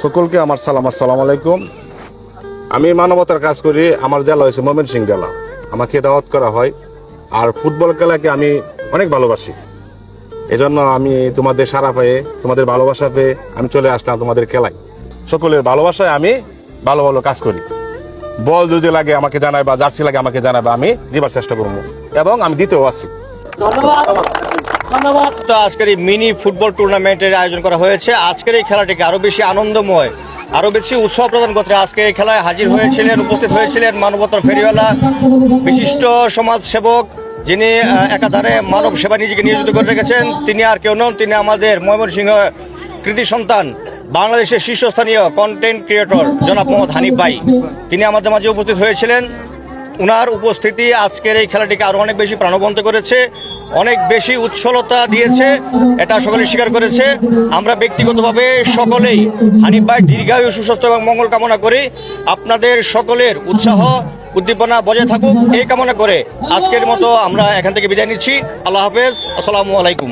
সকলকে আমার সালাম, আসসালামু আলাইকুম। আমি মানবতার কাজ করি। আমার জেলা হয়েছে ময়মনসিংহ জেলা। আমাকে দাওয়াত করা হয়, আর ফুটবল খেলাকে আমি অনেক ভালোবাসি। এজন্য আমি তোমাদের সারা পেয়ে, তোমাদের ভালোবাসা পেয়ে আমি চলে আসলাম তোমাদের খেলায়। সকলের ভালোবাসায় আমি ভালো ভালো কাজ করি। বল যদি লাগে আমাকে জানাবে, বা জার্সি লাগে আমাকে জানাবে, আমি দিবার চেষ্টা করবো এবং আমি দিতেও আছি। তো আজকের এই মিনি ফুটবল টুর্নামেন্টের আয়োজন করা হয়েছে। আজকের এই খেলাটিকে আরো বেশি আনন্দময়, আরো বেশি উৎসাহ প্রদান করতে আজকে এই খেলায় হাজির হয়েছিলেন, উপস্থিত হয়েছিলেন মানবতার ফেরিওয়ালা, বিশিষ্ট সমাজ সেবক, যিনি একাধারে মানব সেবা নিজেকে নিয়োজিত করে রেখেছেন। তিনি আর কেউ নন, তিনি আমাদের ময়মনসিংহ কৃতি সন্তান, বাংলাদেশের শীর্ষস্থানীয় কন্টেন্ট ক্রিয়েটর জনাব মোহাম্মদ হানিফ ভাই। তিনি আমাদের মাঝে উপস্থিত হয়েছিলেন। উনার উপস্থিতি আজকের এই খেলাটিকে আরো অনেক বেশি প্রাণবন্ত করেছে, অনেক বেশি উচ্ছলতা দিয়েছে, এটা সকলেই স্বীকার করেছে। আমরা ব্যক্তিগতভাবে সকলেই হানিফ ভাই দীর্ঘায়ু, সুস্বাস্থ্য এবং মঙ্গল কামনা করি। আপনাদের সকলের উৎসাহ উদ্দীপনা বজায় থাকুক এই কামনা করে আজকের মতো আমরা এখান থেকে বিদায় নিচ্ছি। আল্লাহ হাফেজ, আসসালামু আলাইকুম।